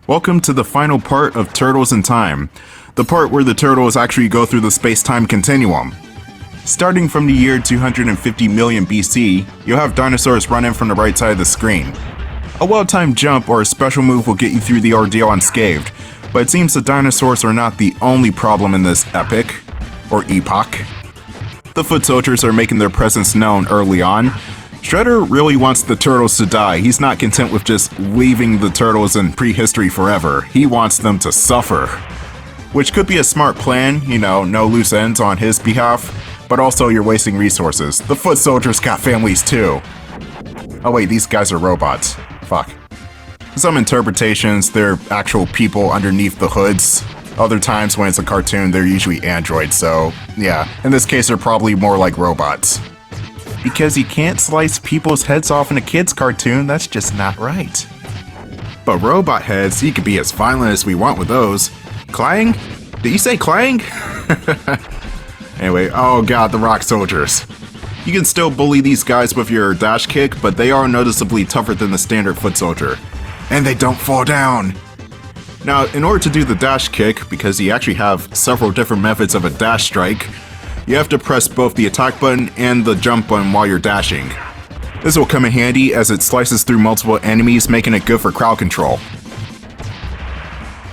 Welcome to the final part of Turtles in Time, the part where the turtles actually go through the space-time continuum. Starting from the year 250 million BC, you'll have dinosaurs run in from the right side of the screen. A well-timed jump or a special move will get you through the ordeal unscathed, but it seems the dinosaurs are not the only problem in this epic, or epoch. The foot soldiers are making their presence known early on. Shredder really wants the turtles to die. He's not content with just leaving the turtles in prehistory forever. He wants them to suffer. Which could be a smart plan, no loose ends on his behalf, but also you're wasting resources. The foot soldiers got families too. Oh wait, these guys are robots. Fuck. Some interpretations, they're actual people underneath the hoods. Other times when it's a cartoon, they're usually androids, so yeah. In this case, they're probably more like robots. Because you can't slice people's heads off in a kid's cartoon, that's just not right. But robot heads, you can be as violent as we want with those. Clang? Did you say clang? Anyway, oh god, the rock soldiers. You can still bully these guys with your dash kick, but they are noticeably tougher than the standard foot soldier. And they don't fall down! Now, in order to do the dash kick, because you actually have several different methods of a dash strike, you have to press both the attack button and the jump button while you're dashing. This will come in handy as it slices through multiple enemies, making it good for crowd control.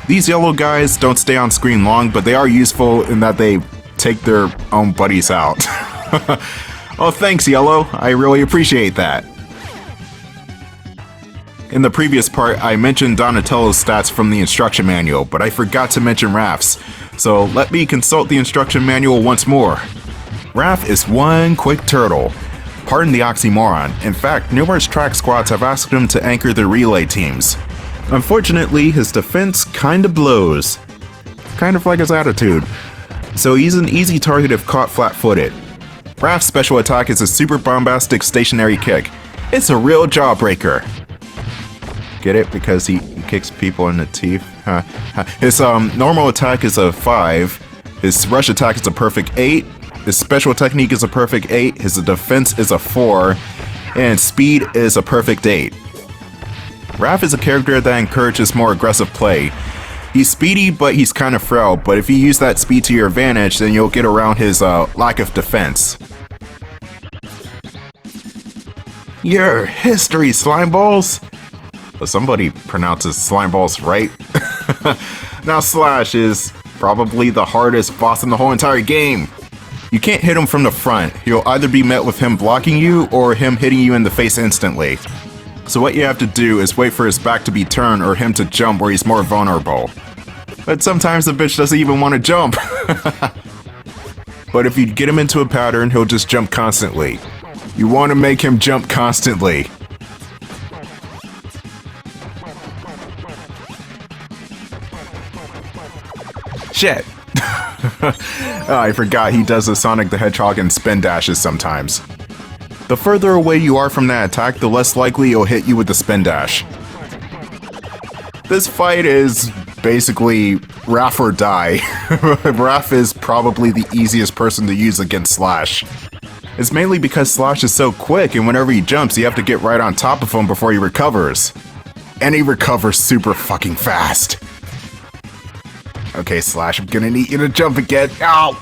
These yellow guys don't stay on screen long, but they are useful in that they take their own buddies out. Oh, thanks, Yellow. I really appreciate that. In the previous part, I mentioned Donatello's stats from the instruction manual, but I forgot to mention Raph's. So let me consult the instruction manual once more. Raph is one quick turtle. Pardon the oxymoron. In fact, numerous track squads have asked him to anchor their relay teams. Unfortunately, his defense kinda blows. Kind of like his attitude. So he's an easy target if caught flat-footed. Raph's special attack is a super bombastic stationary kick. It's a real jawbreaker. Get it? Because he kicks people in the teeth. His normal attack is a 5. His rush attack is a perfect 8. His special technique is a perfect 8. His defense is a 4. And speed is a perfect 8. Raph is a character that encourages more aggressive play. He's speedy, but he's kind of frail. But if you use that speed to your advantage, then you'll get around his lack of defense. Your history, slime balls! Somebody pronounces slime balls right. Now Slash is probably the hardest boss in the whole entire game. You can't hit him from the front. You'll either be met with him blocking you or him hitting you in the face instantly. So what you have to do is wait for his back to be turned or him to jump where he's more vulnerable. But sometimes the bitch doesn't even want to jump. But if you get him into a pattern, he'll just jump constantly. You want to make him jump constantly. Shit! Oh, I forgot he does the Sonic the Hedgehog and spin dashes sometimes. The further away you are from that attack, the less likely it'll hit you with the spin dash. This fight is basically Raph or die. Raph is probably the easiest person to use against Slash. It's mainly because Slash is so quick and whenever he jumps you have to get right on top of him before he recovers. And he recovers super fucking fast. Okay, Slash, I'm gonna need you to jump again. Ow!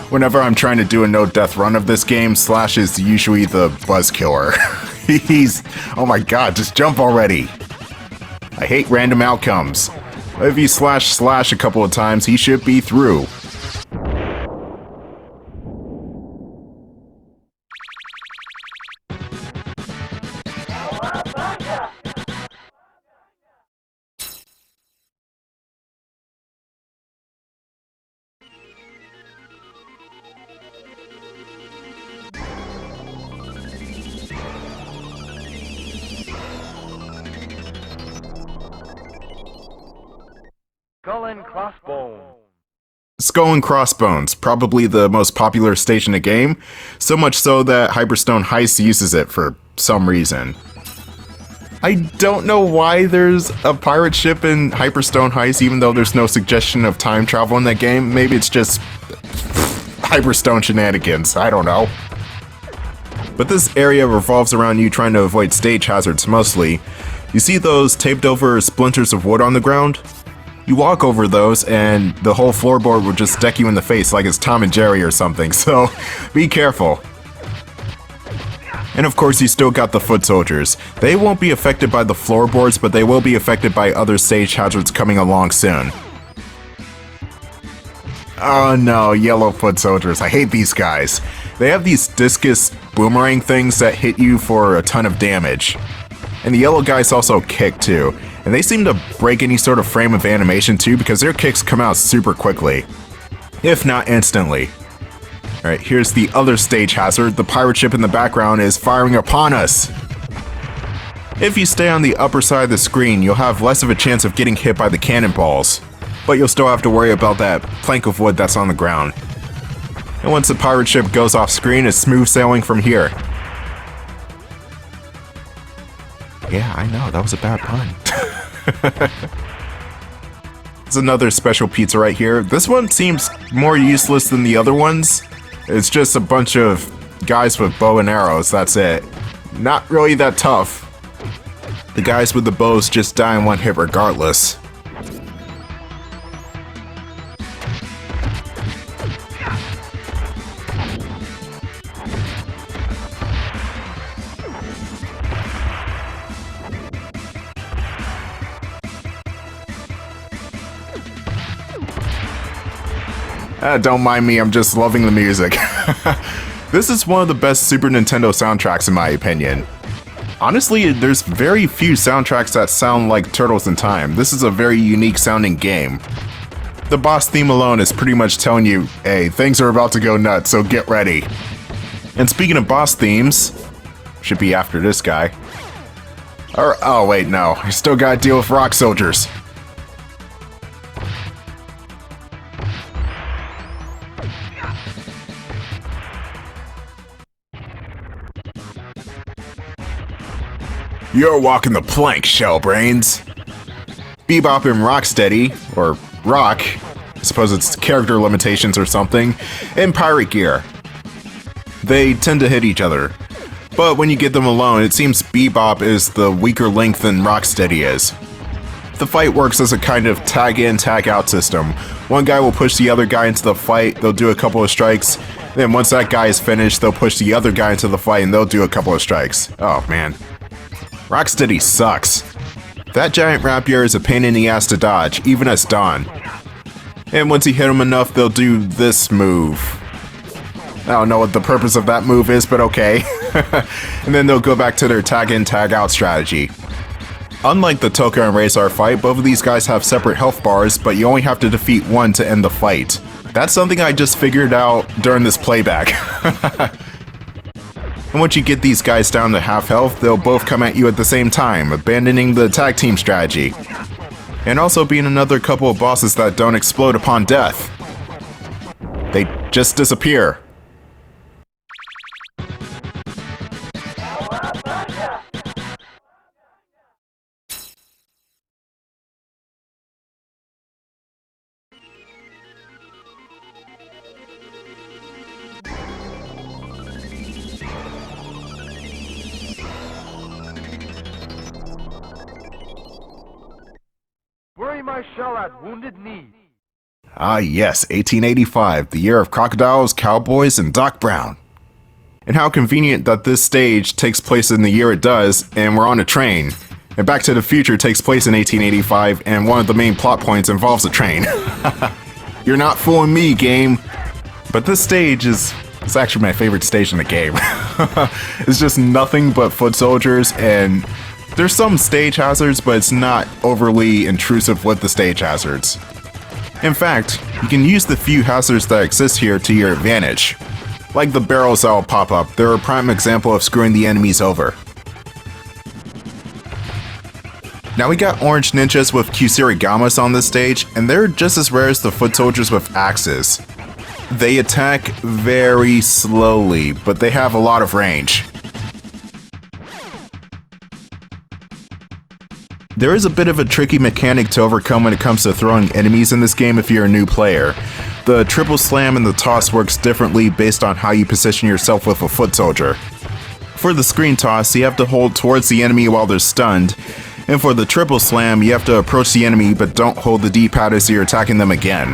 Whenever I'm trying to do a no-death run of this game, Slash is usually the buzz killer. Oh my god, just jump already! I hate random outcomes. If you slash a couple of times, he should be through. Skull and Crossbones, probably the most popular stage in the game, so much so that Hyperstone Heist uses it for some reason. I don't know why there's a pirate ship in Hyperstone Heist even though there's no suggestion of time travel in that game. Maybe it's just Hyperstone shenanigans, I don't know. but this area revolves around you trying to avoid stage hazards mostly. You see those taped over splinters of wood on the ground? You walk over those and the whole floorboard will just deck you in the face like it's Tom and Jerry or something, so be careful. And of course you still got the foot soldiers. They won't be affected by the floorboards, but they will be affected by other stage hazards coming along soon. Oh no, yellow foot soldiers, I hate these guys. They have these discus boomerang things that hit you for a ton of damage. And the yellow guys also kick too. And they seem to break any sort of frame of animation too because their kicks come out super quickly. If not instantly. Alright, here's the other stage hazard. The pirate ship in the background is firing upon us. If you stay on the upper side of the screen, you'll have less of a chance of getting hit by the cannonballs. But you'll still have to worry about that plank of wood that's on the ground. And once the pirate ship goes off screen, it's smooth sailing from here. Yeah, I know, that was a bad pun. There's another special pizza right here. This one seems more useless than the other ones. It's just a bunch of guys with bow and arrows, that's it. Not really that tough. The guys with the bows just die in one hit regardless. Don't mind me, I'm just loving the music. This is one of the best Super Nintendo soundtracks in my opinion. Honestly, there's very few soundtracks that sound like Turtles in Time. This is a very unique sounding game. The boss theme alone is pretty much telling you, hey, things are about to go nuts, so get ready. And speaking of boss themes, should be after this guy. Oh wait, no, I still gotta deal with rock soldiers. You're walking the plank, Shellbrains. Bebop and Rocksteady, or Rock, I suppose it's character limitations or something, in pirate gear. They tend to hit each other, but when you get them alone, it seems Bebop is the weaker link than Rocksteady is. The fight works as a kind of tag-in, tag-out system. One guy will push the other guy into the fight, they'll do a couple of strikes, then once that guy is finished, they'll push the other guy into the fight and they'll do a couple of strikes. Oh man. Rocksteady sucks. That giant rapier is a pain in the ass to dodge, even as Dawn. And once you hit him enough, they'll do this move. I don't know what the purpose of that move is, but okay. And then they'll go back to their tag-in, tag-out strategy. Unlike the Toka and Razor fight, both of these guys have separate health bars, but you only have to defeat one to end the fight. That's something I just figured out during this playback. And once you get these guys down to half health, they'll both come at you at the same time, abandoning the tag team strategy. And also being another couple of bosses that don't explode upon death. They just disappear. Bury my shell at Wounded Knee. Ah yes, 1885, the year of crocodiles, cowboys, and Doc Brown. And how convenient that this stage takes place in the year it does, and we're on a train. And Back to the Future takes place in 1885, and one of the main plot points involves a train. You're not fooling me, game. But this stage is actually my favorite stage in the game. It's just nothing but foot soldiers, and there's some stage hazards, but it's not overly intrusive with the stage hazards. In fact, you can use the few hazards that exist here to your advantage. Like the barrels that will pop up, they're a prime example of screwing the enemies over. Now we got orange ninjas with Kusirigamas on this stage, and they're just as rare as the foot soldiers with axes. They attack very slowly, but they have a lot of range. There is a bit of a tricky mechanic to overcome when it comes to throwing enemies in this game if you're a new player. The triple slam and the toss works differently based on how you position yourself with a foot soldier. For the screen toss, you have to hold towards the enemy while they're stunned, and for the triple slam, you have to approach the enemy but don't hold the D-pad as you're attacking them again.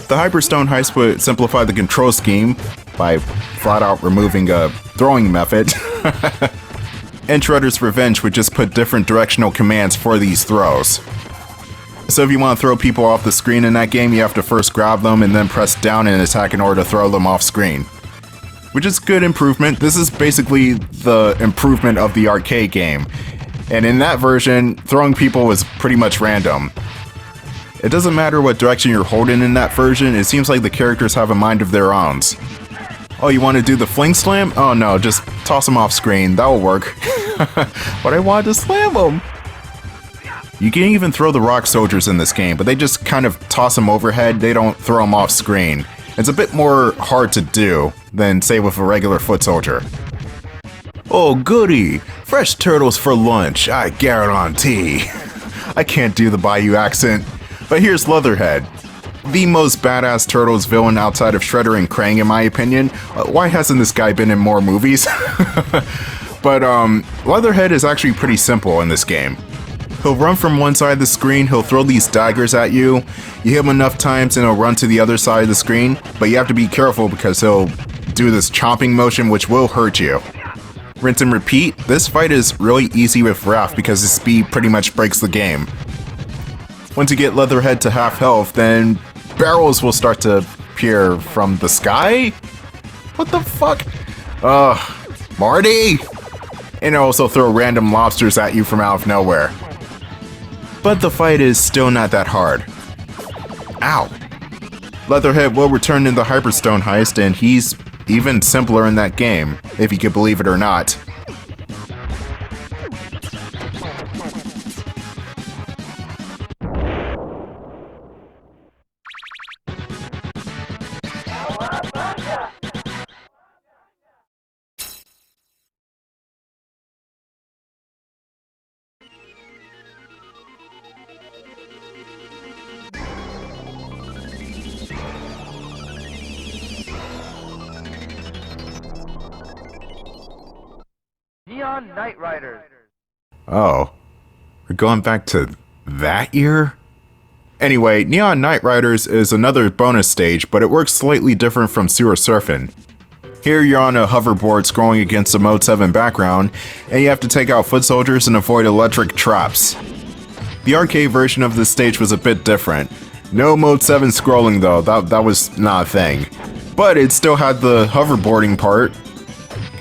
The Hyperstone heist would simplify the control scheme by flat out removing a throwing method. And Shredder's Revenge would just put different directional commands for these throws. So if you want to throw people off the screen in that game, you have to first grab them and then press down and attack in order to throw them off screen. Which is good improvement. This is basically the improvement of the arcade game. And in that version, throwing people was pretty much random. It doesn't matter what direction you're holding in that version, it seems like the characters have a mind of their own. Oh, you want to do the fling slam? Oh no, just toss them off screen, that'll work. But I wanted to slam them! You can even throw the rock soldiers in this game, but they just kind of toss them overhead, they don't throw them off screen. It's a bit more hard to do than, say, with a regular foot soldier. Oh goody! Fresh turtles for lunch, I guarantee. I can't do the Bayou accent, but here's Leatherhead. The most badass Turtles villain outside of Shredder and Krang in my opinion. Why hasn't this guy been in more movies? But Leatherhead is actually pretty simple in this game. He'll run from one side of the screen, he'll throw these daggers at you, you hit him enough times and he'll run to the other side of the screen, but you have to be careful because he'll do this chomping motion which will hurt you. Rinse and repeat, this fight is really easy with Raph because his speed pretty much breaks the game. Once you get Leatherhead to half health, then barrels will start to appear from the sky? What the fuck? Marty! And also throw random lobsters at you from out of nowhere. But the fight is still not that hard. Ow! Leatherhead will return in the Hyperstone heist, and he's even simpler in that game, if you can believe it or not. Neon Knight Riders. Oh, we're going back to that year? Anyway, Neon Knight Riders is another bonus stage, but it works slightly different from Sewer Surfing. Here you're on a hoverboard scrolling against a Mode 7 background, and you have to take out foot soldiers and avoid electric traps. The arcade version of this stage was a bit different. No Mode 7 scrolling though, that was not a thing. But it still had the hoverboarding part.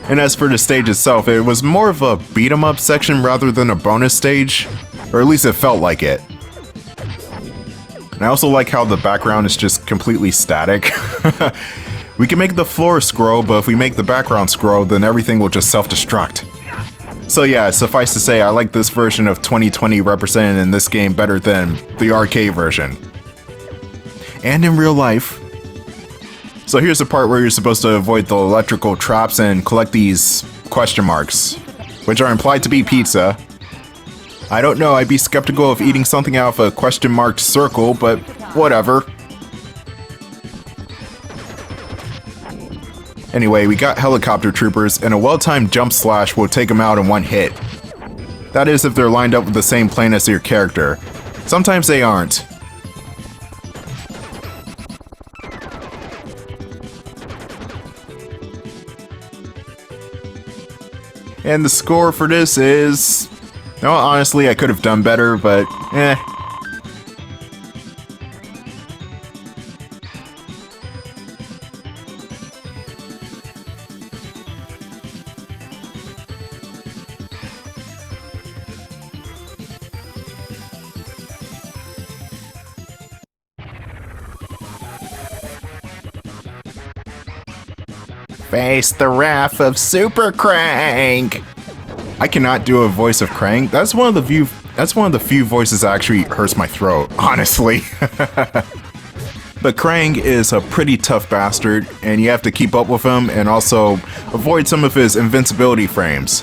And as for the stage itself, it was more of a beat-em-up section rather than a bonus stage, or at least it felt like it. And I also like how the background is just completely static. We can make the floor scroll, but if we make the background scroll, then everything will just self-destruct. So yeah, suffice to say, I like this version of 2020 represented in this game better than the arcade version. And in real life. So here's the part where you're supposed to avoid the electrical traps and collect these question marks, which are implied to be pizza. I don't know, I'd be skeptical of eating something out of a question marked circle, but whatever. Anyway, we got helicopter troopers, and a well-timed jump slash will take them out in one hit. That is if they're lined up with the same plane as your character. Sometimes they aren't. And the score for this is... well, honestly, I could have done better, but eh. Face the wrath of Super Krang! I cannot do a voice of Krang. That's one of the few voices that actually hurts my throat, honestly. But Krang is a pretty tough bastard, and you have to keep up with him and also avoid some of his invincibility frames.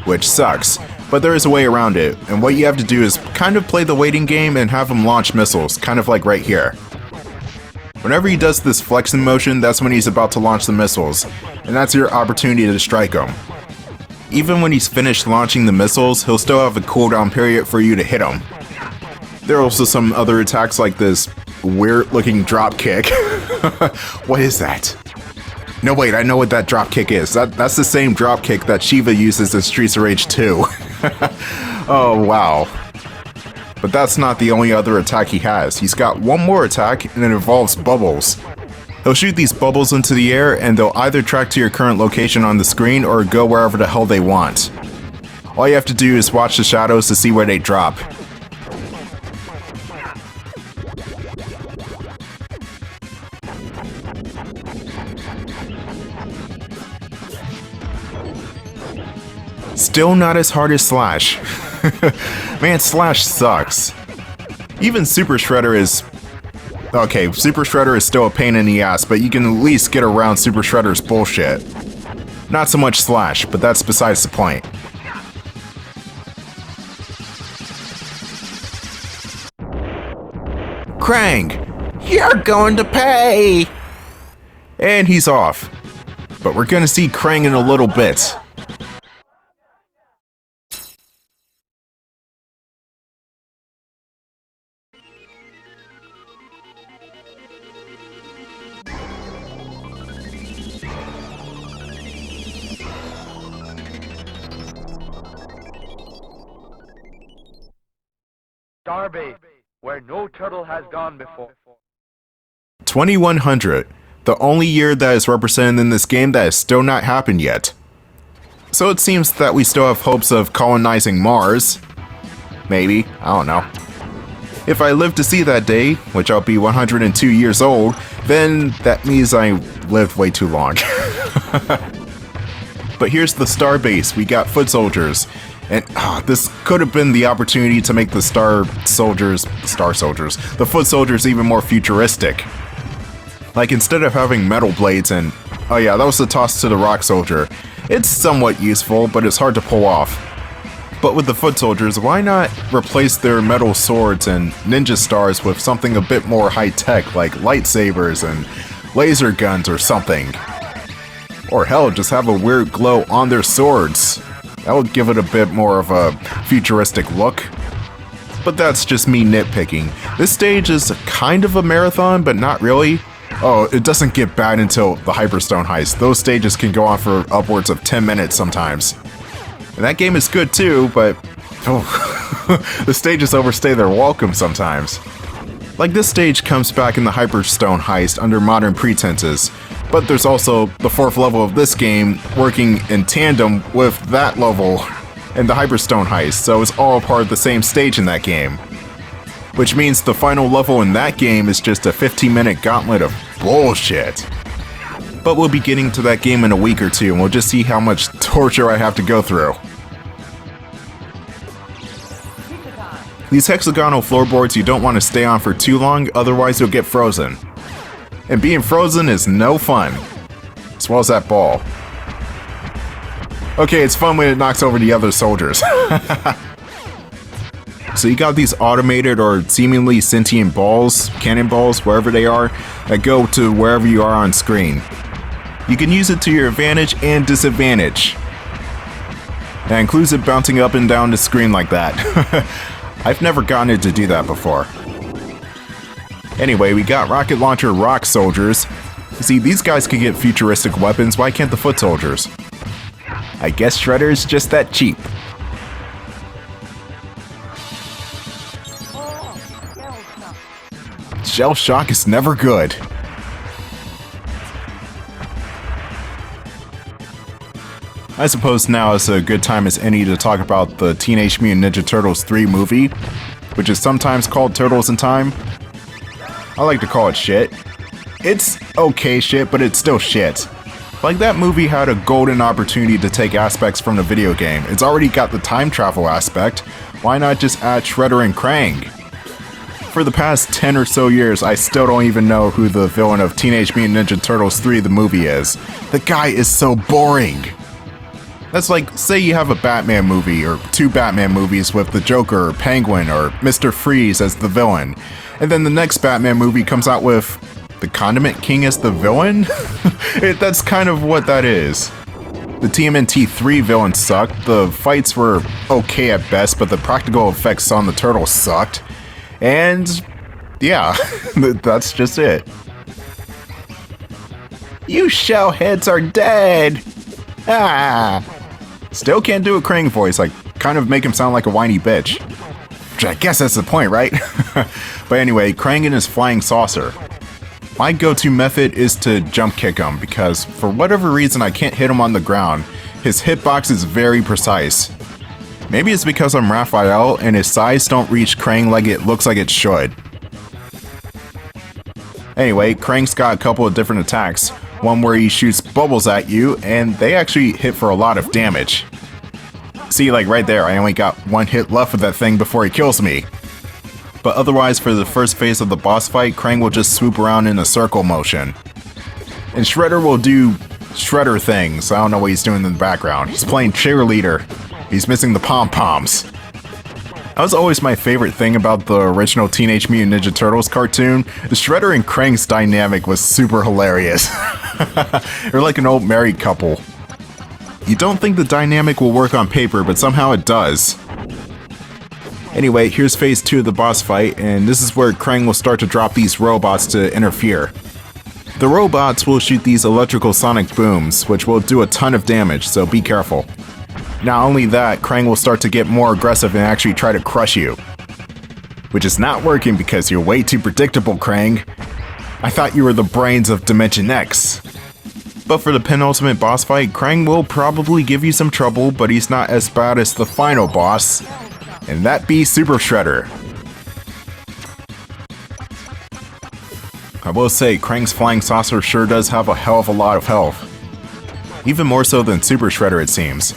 Which sucks, but there is a way around it, and what you have to do is kind of play the waiting game and have him launch missiles, kind of like right here. Whenever he does this flexing motion, that's when he's about to launch the missiles, and that's your opportunity to strike him. Even when he's finished launching the missiles, he'll still have a cooldown period for you to hit him. There are also some other attacks like this weird looking drop kick. What is that? No wait, I know what that drop kick is. That's the same drop kick that Shiva uses in Streets of Rage 2. Oh wow. But that's not the only other attack he has. He's got one more attack, and it involves bubbles. He'll shoot these bubbles into the air, and they'll either track to your current location on the screen or go wherever the hell they want. All you have to do is watch the shadows to see where they drop. Still not as hard as Slash. Man, Slash sucks. Even Super Shredder is... Okay, Super Shredder is still a pain in the ass, but you can at least get around Super Shredder's bullshit. Not so much Slash, but that's besides the point. Krang! You're going to pay! And he's off. But we're gonna see Krang in a little bit. Starbase, where no turtle has gone before. 2100, the only year that is represented in this game that has still not happened yet. So it seems that we still have hopes of colonizing Mars. Maybe, I don't know. If I live to see that day, which I'll be 102 years old, then that means I lived way too long. But here's the starbase. We got foot soldiers. And this could have been the opportunity to make the the foot soldiers even more futuristic. Like instead of having metal blades and, oh yeah, that was the toss to the rock soldier. It's somewhat useful, but it's hard to pull off. But with the foot soldiers, why not replace their metal swords and ninja stars with something a bit more high-tech, like lightsabers and laser guns or something? Or hell, just have a weird glow on their swords. That would give it a bit more of a futuristic look. But that's just me nitpicking. This stage is kind of a marathon, but not really. Oh, it doesn't get bad until the Hyperstone heist. Those stages can go on for upwards of 10 minutes sometimes. And that game is good too, but oh, the stages overstay their welcome sometimes. Like this stage comes back in the Hyperstone heist under modern pretenses, but there's also the fourth level of this game working in tandem with that level in the Hyperstone heist, so it's all part of the same stage in that game. Which means the final level in that game is just a 15-minute gauntlet of bullshit. But we'll be getting to that game in a week or two, and we'll just see how much torture I have to go through. These hexagonal floorboards you don't want to stay on for too long, otherwise you'll get frozen. And being frozen is no fun. As well as that ball. Okay, it's fun when it knocks over the other soldiers. So you got these automated or seemingly sentient balls, cannonballs, wherever they are, that go to wherever you are on screen. You can use it to your advantage and disadvantage. That includes it bouncing up and down the screen like that. I've never gotten it to do that before. Anyway, we got rocket launcher rock soldiers. You see, these guys can get futuristic weapons, why can't the foot soldiers? I guess Shredder is just that cheap. Shell shock is never good. I suppose now is a good time as any to talk about the Teenage Mutant Ninja Turtles 3 movie, which is sometimes called Turtles in Time. I like to call it shit. It's okay shit, but it's still shit. Like, that movie had a golden opportunity to take aspects from the video game. It's already got the time travel aspect. Why not just add Shredder and Krang? For the past 10 or so years, I still don't even know who the villain of Teenage Mutant Ninja Turtles 3 the movie is. The guy is so boring. That's like, say you have a Batman movie, or two Batman movies with the Joker, or Penguin, or Mr. Freeze as the villain, and then the next Batman movie comes out with the Condiment King is the villain? That's kind of what that is. The TMNT 3 villains sucked, the fights were okay at best, but the practical effects on the turtles sucked. And yeah, that's just it. You shellheads are dead! Ah! Still can't do a Krang voice, like kind of make him sound like a whiny bitch. Which I guess that's the point, right? But anyway, Krang and his flying saucer. My go-to method is to jump kick him, because for whatever reason I can't hit him on the ground. His hitbox is very precise. Maybe it's because I'm Raphael and his size don't reach Krang like it looks like it should. Anyway, Krang's got a couple of different attacks. One where he shoots bubbles at you, and they actually hit for a lot of damage. See, like right there, I only got one hit left with that thing before he kills me. But otherwise, for the first phase of the boss fight, Krang will just swoop around in a circle motion. And Shredder will do Shredder things. I don't know what he's doing in the background. He's playing cheerleader. He's missing the pom-poms. That was always my favorite thing about the original Teenage Mutant Ninja Turtles cartoon. The Shredder and Krang's dynamic was super hilarious. They're like an old married couple. You don't think the dynamic will work on paper, but somehow it does. Anyway, here's phase 2 of the boss fight, and this is where Krang will start to drop these robots to interfere. The robots will shoot these electrical sonic booms, which will do a ton of damage, so be careful. Not only that, Krang will start to get more aggressive and actually try to crush you. Which is not working because you're way too predictable, Krang. I thought you were the brains of Dimension X. But for the penultimate boss fight, Krang will probably give you some trouble, but he's not as bad as the final boss. And that be Super Shredder. I will say, Krang's flying saucer sure does have a hell of a lot of health. Even more so than Super Shredder, it seems.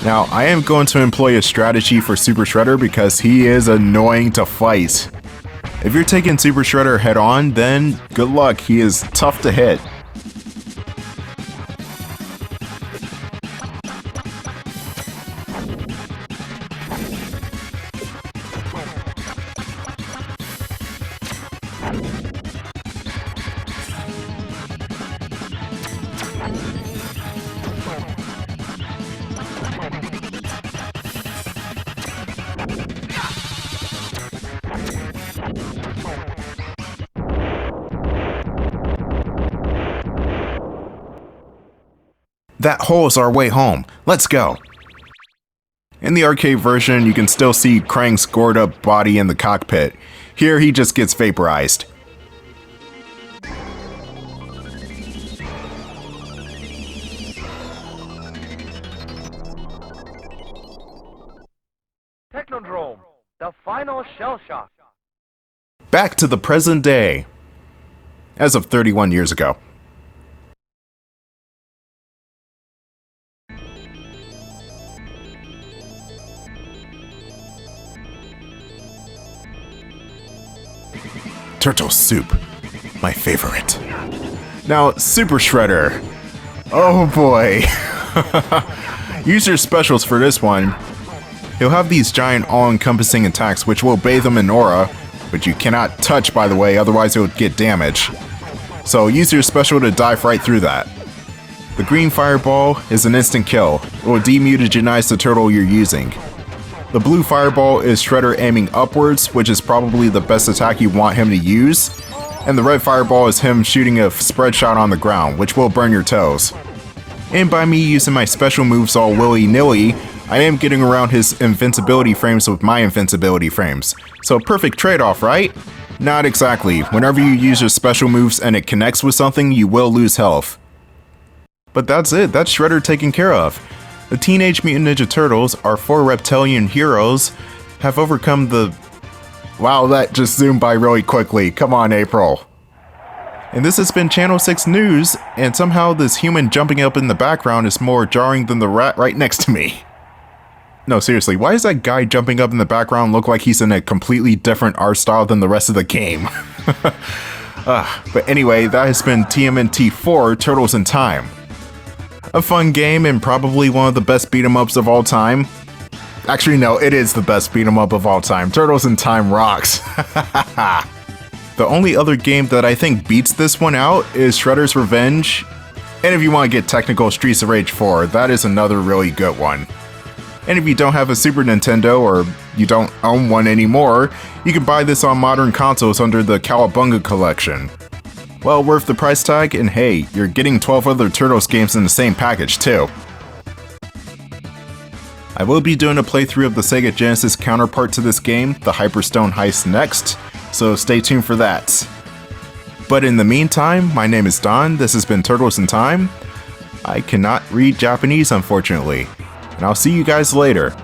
Now, I am going to employ a strategy for Super Shredder because he is annoying to fight. If you're taking Super Shredder head on, then good luck, he is tough to hit. That hole's our way home. Let's go. In the arcade version, you can still see Krang's scored up body in the cockpit. Here, he just gets vaporized. Technodrome, the final shell shock. Back to the present day. As of 31 years ago. Turtle soup, my favorite. Now, Super Shredder. Oh boy. Use your specials for this one. He'll have these giant all-encompassing attacks which will bathe him in aura, which you cannot touch by the way, otherwise it would get damage. So use your special to dive right through that. The green fireball is an instant kill. It will demutagenize the turtle you're using. The blue fireball is Shredder aiming upwards, which is probably the best attack you want him to use. And the red fireball is him shooting a spread shot on the ground, which will burn your toes. And by me using my special moves all willy-nilly, I am getting around his invincibility frames with my invincibility frames. So perfect trade-off, right? Not exactly. Whenever you use your special moves and it connects with something, you will lose health. But that's it, that's Shredder taken care of. The Teenage Mutant Ninja Turtles, our 4 reptilian heroes, have overcome the... Wow, that just zoomed by really quickly. Come on, April. And this has been Channel 6 News, and somehow this human jumping up in the background is more jarring than the rat right next to me. No, seriously, why does that guy jumping up in the background look like he's in a completely different art style than the rest of the game? But anyway, that has been TMNT 4 Turtles in Time. A fun game and probably one of the best beat-em-ups of all time. Actually, no, it is the best beat-em-up of all time. Turtles in Time rocks. The only other game that I think beats this one out is Shredder's Revenge. And if you want to get technical, Streets of Rage 4, that is another really good one. And if you don't have a Super Nintendo or you don't own one anymore, you can buy this on modern consoles under the Cowabunga collection. Well worth the price tag, and hey, you're getting 12 other Turtles games in the same package too. I will be doing a playthrough of the Sega Genesis counterpart to this game, the Hyperstone Heist, next, so stay tuned for that. But in the meantime, my name is Don, this has been Turtles in Time. I cannot read Japanese, unfortunately, and I'll see you guys later.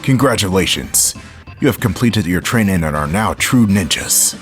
Congratulations! You have completed your training and are now true ninjas.